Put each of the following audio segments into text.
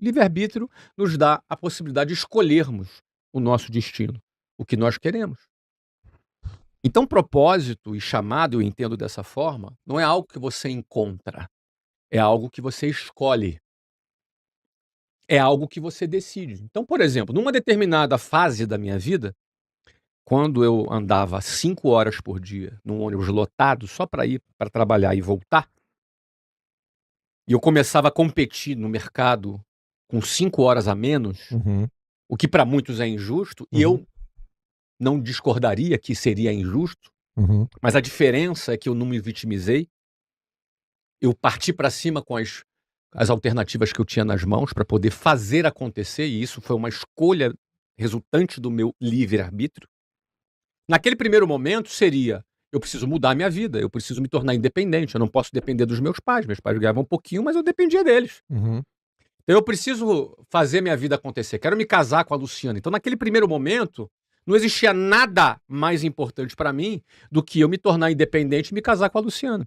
Livre-arbítrio nos dá a possibilidade de escolhermos o nosso destino, o que nós queremos. Então, propósito e chamado, eu entendo dessa forma, não é algo que você encontra, é algo que você escolhe, é algo que você decide. Então, por exemplo, numa determinada fase da minha vida, quando eu andava 5 horas por dia num ônibus lotado só para ir para trabalhar e voltar, e eu começava a competir no mercado com 5 horas a menos, Uhum. o que para muitos é injusto, e Uhum. eu não discordaria que seria injusto, Uhum. mas a diferença é que eu não me vitimizei, eu parti para cima com as alternativas que eu tinha nas mãos para poder fazer acontecer, e isso foi uma escolha resultante do meu livre-arbítrio. Naquele primeiro momento seria: eu preciso mudar a minha vida, eu preciso me tornar independente, eu não posso depender dos meus pais ganhavam um pouquinho, mas eu dependia deles. Uhum. Então eu preciso fazer minha vida acontecer, quero me casar com a Luciana. Então naquele primeiro momento, não existia nada mais importante para mim do que eu me tornar independente e me casar com a Luciana.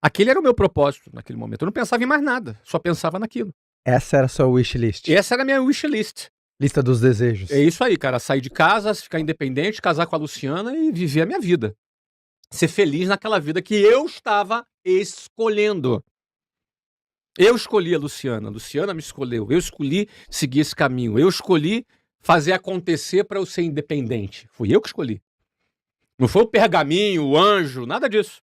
Aquele era o meu propósito naquele momento, eu não pensava em mais nada, só pensava naquilo. Essa era a sua wishlist. Essa era a minha wishlist. Lista dos desejos. É isso aí, cara, sair de casa, ficar independente, casar com a Luciana e viver a minha vida. Ser feliz naquela vida que eu estava escolhendo. Eu escolhi a Luciana me escolheu, eu escolhi seguir esse caminho, eu escolhi fazer acontecer para eu ser independente. Fui eu que escolhi. Não foi o pergaminho, o anjo, nada disso.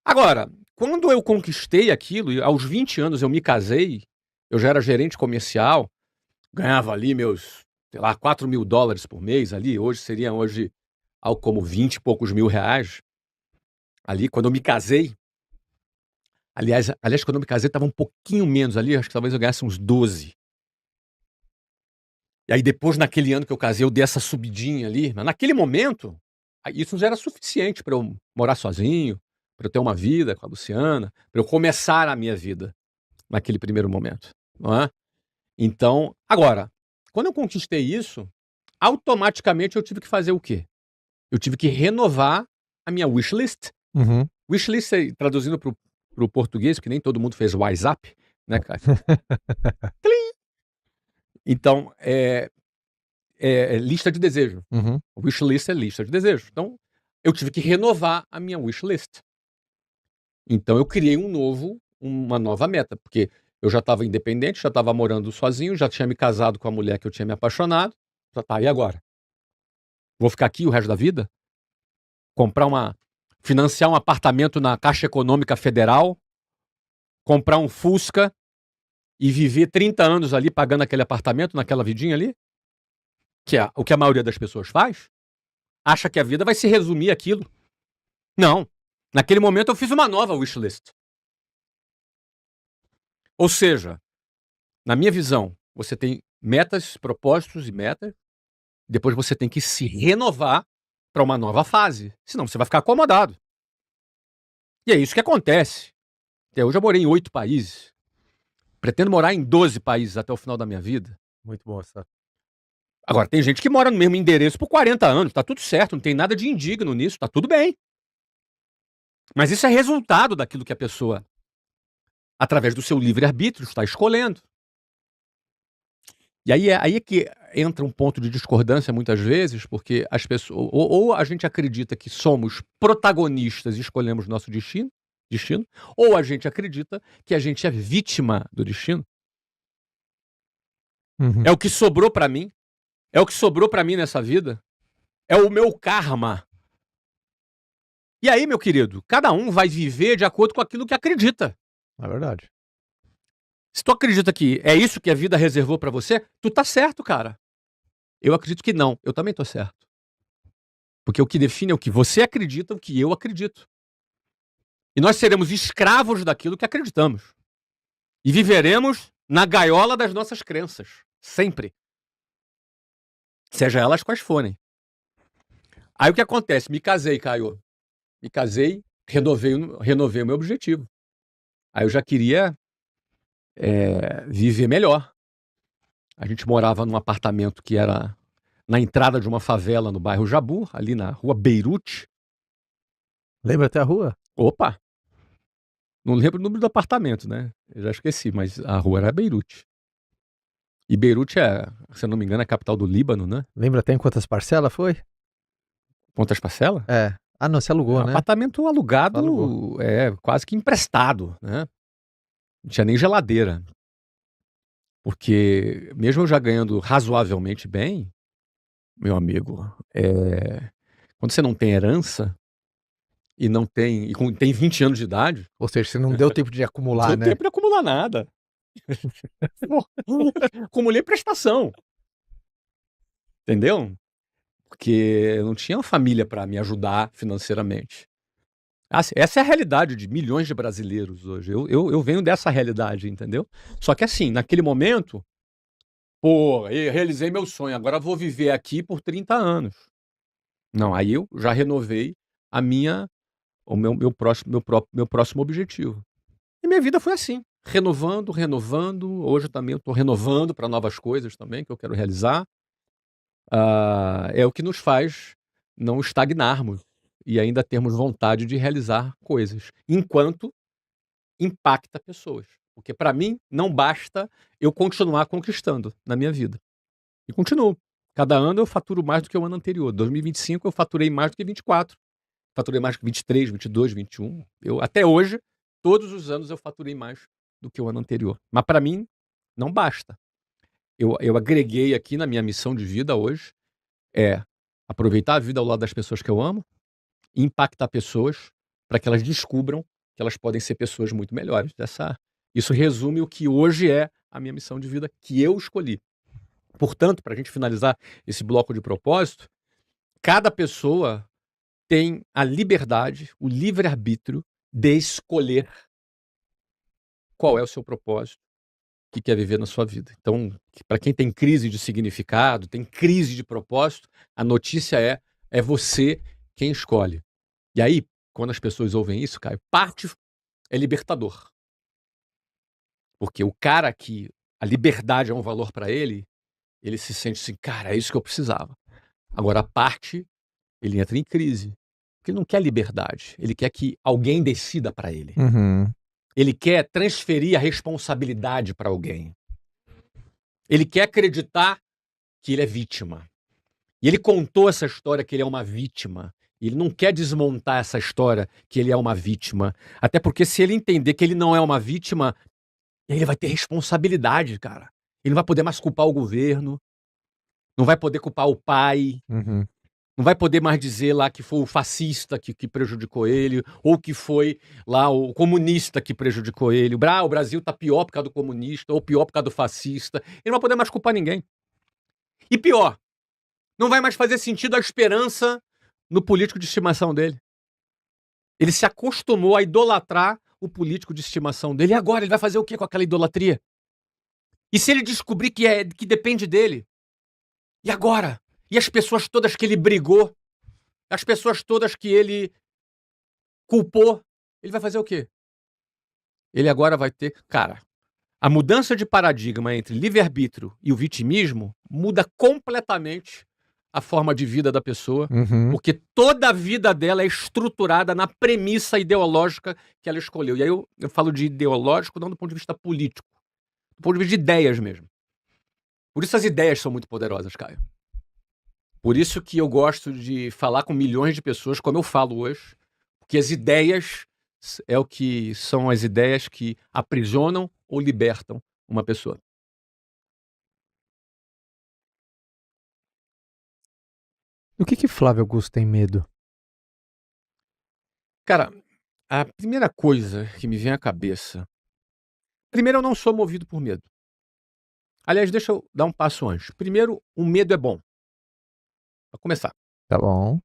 Agora, quando eu conquistei aquilo, e aos 20 anos eu me casei, eu já era gerente comercial, ganhava ali meus, sei lá, $4.000 por mês ali, hoje seriam algo como 20 e poucos mil reais. Ali, quando eu me casei, aliás, quando eu me casei estava um pouquinho menos ali, acho que talvez eu ganhasse uns 12. E aí depois, naquele ano que eu casei, eu dei essa subidinha ali, mas naquele momento, isso já era suficiente para eu morar sozinho, para eu ter uma vida com a Luciana, para eu começar a minha vida naquele primeiro momento, não é? Então, agora, quando eu conquistei isso, automaticamente eu tive que fazer o quê? Eu tive que renovar a minha wishlist. Uhum. Wishlist, traduzindo para o português, que nem todo mundo fez WhatsApp, né, cara? Então, é lista de desejo. Uhum. Wishlist é lista de desejo. Então, eu tive que renovar a minha wishlist. Então, eu criei uma nova meta, porque eu já estava independente, já estava morando sozinho, já tinha me casado com a mulher que eu tinha me apaixonado. Já tá, e agora? Vou ficar aqui o resto da vida? Financiar um apartamento na Caixa Econômica Federal, comprar um Fusca e viver 30 anos ali pagando aquele apartamento, naquela vidinha ali? Que é o que a maioria das pessoas faz? Acha que a vida vai se resumir àquilo? Não. Naquele momento eu fiz uma nova wishlist. Ou seja, na minha visão, você tem metas, propósitos e metas, depois você tem que se renovar para uma nova fase, senão você vai ficar acomodado. E é isso que acontece. Até hoje eu morei em 8 países. Pretendo morar em 12 países até o final da minha vida. Muito bom essa. Agora, tem gente que mora no mesmo endereço por 40 anos, tá tudo certo, não tem nada de indigno nisso, tá tudo bem. Mas isso é resultado daquilo que a pessoa, através do seu livre-arbítrio, está escolhendo. E aí é que entra um ponto de discordância muitas vezes, porque as pessoas, ou a gente acredita que somos protagonistas e escolhemos nosso destino, ou a gente acredita que a gente é vítima do destino. Uhum. É o que sobrou pra mim, é o que sobrou pra mim nessa vida, é o meu karma. E aí, meu querido, cada um vai viver de acordo com aquilo que acredita. É verdade. Se tu acredita que é isso que a vida reservou pra você, tu tá certo, cara. Eu acredito que não, eu também tô certo. Porque o que define é o que você acredita, o que eu acredito. E nós seremos escravos daquilo que acreditamos. E viveremos na gaiola das nossas crenças, sempre. Seja elas quais forem. Aí o que acontece? Me casei, Caio. Me casei, renovei o meu objetivo. Aí eu já queria viver melhor. A gente morava num apartamento que era na entrada de uma favela no bairro Jabu, ali na rua Beirute. Lembra até a rua? Opa! Não lembro o número do apartamento, né? Eu já esqueci, mas a rua era Beirute. E Beirute é, se eu não me engano, a capital do Líbano, né? Lembra até em quantas parcelas foi? Quantas parcelas? É. Ah, não, você É um alugou, né? apartamento alugado, Alugou. quase que emprestado, né? Não tinha nem geladeira. Porque mesmo eu já ganhando razoavelmente bem, meu amigo, quando você não tem herança e não tem, tem 20 anos de idade, Ou seja, você não deu tempo de não acumular, deu né? tempo de acumular nada. Acumulei prestação. Entendeu? Porque eu não tinha uma família para me ajudar financeiramente. Essa é a realidade de milhões de brasileiros hoje. Eu venho dessa realidade, entendeu? Só que assim, naquele momento, pô, eu realizei meu sonho, agora vou viver aqui por 30 anos. Não, aí eu já renovei meu próximo objetivo. E minha vida foi assim, renovando. Hoje eu também estou renovando para novas coisas também que eu quero realizar. É o que nos faz não estagnarmos e ainda termos vontade de realizar coisas, enquanto impacta pessoas. Porque para mim não basta eu continuar conquistando na minha vida. E continuo. Cada ano eu faturo mais do que o ano anterior. 2025 eu faturei mais do que 24. Faturei mais que 23, 22, 21. Até hoje, todos os anos eu faturei mais do que o ano anterior. Mas para mim não basta. Eu agreguei aqui na minha missão de vida hoje aproveitar a vida ao lado das pessoas que eu amo e impactar pessoas para que elas descubram que elas podem ser pessoas muito melhores. Isso resume o que hoje é a minha missão de vida que eu escolhi. Portanto, para a gente finalizar esse bloco de propósito, cada pessoa tem a liberdade, o livre-arbítrio de escolher qual é o seu propósito que quer viver na sua vida. Então, para quem tem crise de significado, tem crise de propósito, a notícia é você quem escolhe. E aí, quando as pessoas ouvem isso, Caio, parte é libertador. Porque o cara que a liberdade é um valor para ele se sente assim, cara, é isso que eu precisava. Agora, a parte, ele entra em crise. Porque ele não quer liberdade. Ele quer que alguém decida para ele. Uhum. Ele quer transferir a responsabilidade para alguém. Ele quer acreditar que ele é vítima. E ele contou essa história que ele é uma vítima. E ele não quer desmontar essa história que ele é uma vítima. Até porque se ele entender que ele não é uma vítima, ele vai ter responsabilidade, cara. Ele não vai poder mais culpar o governo, não vai poder culpar o pai, Uhum. não vai poder mais dizer lá que foi o fascista que prejudicou ele, ou que foi lá o comunista que prejudicou ele. O Brasil tá pior por causa do comunista, ou pior por causa do fascista. Ele não vai poder mais culpar ninguém. E pior, não vai mais fazer sentido a esperança no político de estimação dele. Ele se acostumou a idolatrar o político de estimação dele. E agora ele vai fazer o que com aquela idolatria? E se ele descobrir que depende dele? E agora? E as pessoas todas que ele brigou? As pessoas todas que ele culpou? Ele vai fazer o quê? Ele agora vai ter... Cara, a mudança de paradigma entre livre-arbítrio e o vitimismo muda completamente a forma de vida da pessoa, Uhum. porque toda a vida dela é estruturada na premissa ideológica que ela escolheu. E aí eu falo de ideológico não do ponto de vista político, do ponto de vista de ideias mesmo. Por isso as ideias são muito poderosas, Caio. Por isso que eu gosto de falar com milhões de pessoas, como eu falo hoje, porque as ideias são as ideias que aprisionam ou libertam uma pessoa. Do que Flávio Augusto tem medo? Cara, a primeira coisa que me vem à cabeça... Primeiro, eu não sou movido por medo. Aliás, deixa eu dar um passo antes. Primeiro, o medo é bom. Para começar. Tá bom.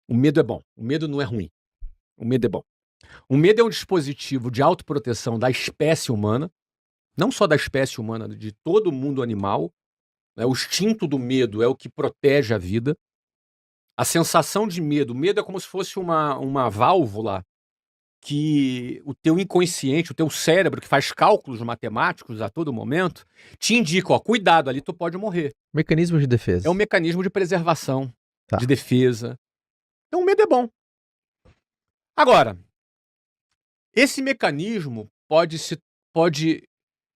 O medo é bom. O medo não é ruim. O medo é bom. O medo é um dispositivo de autoproteção da espécie humana, não só da espécie humana, de todo mundo animal. Né? O instinto do medo é o que protege a vida. A sensação de medo. O medo é como se fosse uma válvula que o teu inconsciente, o teu cérebro, que faz cálculos matemáticos a todo momento, te indica, ó, cuidado, ali tu pode morrer. Mecanismo de defesa. É um mecanismo de preservação, Tá. de defesa. Então o medo é bom. Agora, Esse mecanismo pode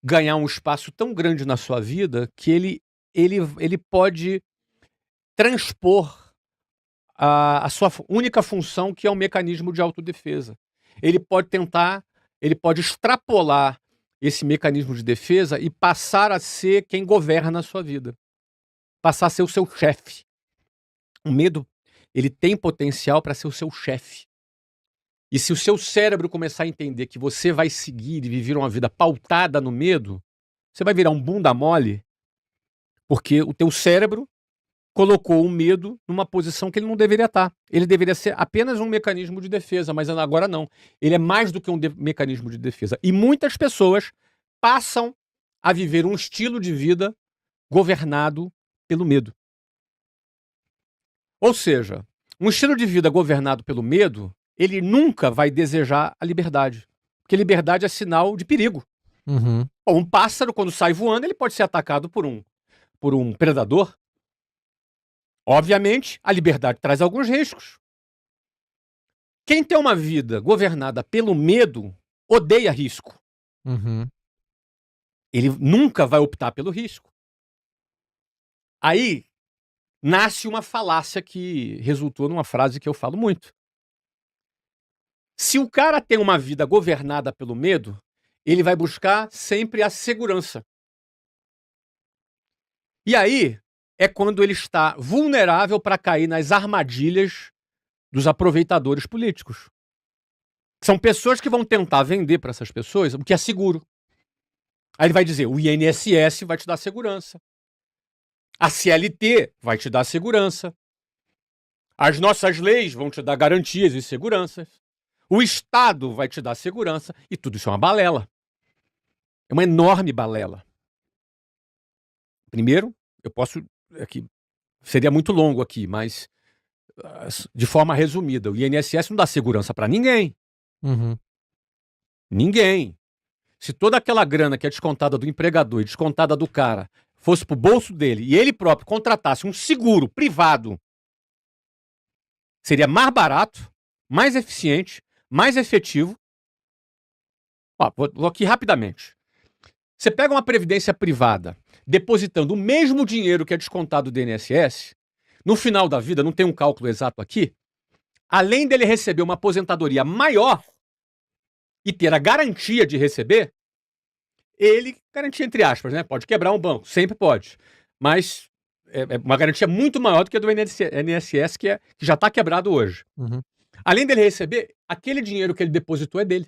ganhar um espaço tão grande na sua vida que ele pode transpor a sua única função, que é um mecanismo de autodefesa. Ele pode extrapolar esse mecanismo de defesa e passar a ser quem governa a sua vida. Passar a ser o seu chefe. O medo, ele tem potencial para ser o seu chefe. E se o seu cérebro começar a entender que você vai seguir e viver uma vida pautada no medo, você vai virar um bunda mole, porque o teu cérebro colocou o medo numa posição que ele não deveria estar. Ele deveria ser apenas um mecanismo de defesa, mas agora não. Ele é mais do que um mecanismo de defesa. E muitas pessoas passam a viver um estilo de vida governado pelo medo. Ou seja, um estilo de vida governado pelo medo, ele nunca vai desejar a liberdade. Porque liberdade é sinal de perigo. Uhum. Bom, um pássaro, quando sai voando, ele pode ser atacado por um predador. Obviamente, a liberdade traz alguns riscos. Quem tem uma vida governada pelo medo, odeia risco. Uhum. Ele nunca vai optar pelo risco. Aí nasce uma falácia que resultou numa frase que eu falo muito. Se o cara tem uma vida governada pelo medo, ele vai buscar sempre a segurança. E aí é quando ele está vulnerável para cair nas armadilhas dos aproveitadores políticos. São pessoas que vão tentar vender para essas pessoas o que é seguro. Aí ele vai dizer, o INSS vai te dar segurança. A CLT vai te dar segurança. As nossas leis vão te dar garantias e seguranças. O Estado vai te dar segurança. E tudo isso é uma balela. É uma enorme balela. Primeiro, eu posso... Aqui, seria muito longo aqui, mas de forma resumida, o INSS não dá segurança para ninguém. Uhum. Ninguém. Se toda aquela grana que é descontada do empregador e descontada do cara fosse pro bolso dele e ele próprio contratasse um seguro privado, seria mais barato, mais eficiente, mais efetivo. Ó, vou aqui rapidamente. Você pega uma previdência privada depositando o mesmo dinheiro que é descontado do INSS, no final da vida, não tem um cálculo exato aqui, além dele receber uma aposentadoria maior e ter a garantia de receber, ele, garantia entre aspas, né? Pode quebrar um banco, sempre pode. Mas é uma garantia muito maior do que a do INSS, que já está quebrado hoje. Uhum. Além dele receber, aquele dinheiro que ele depositou é dele.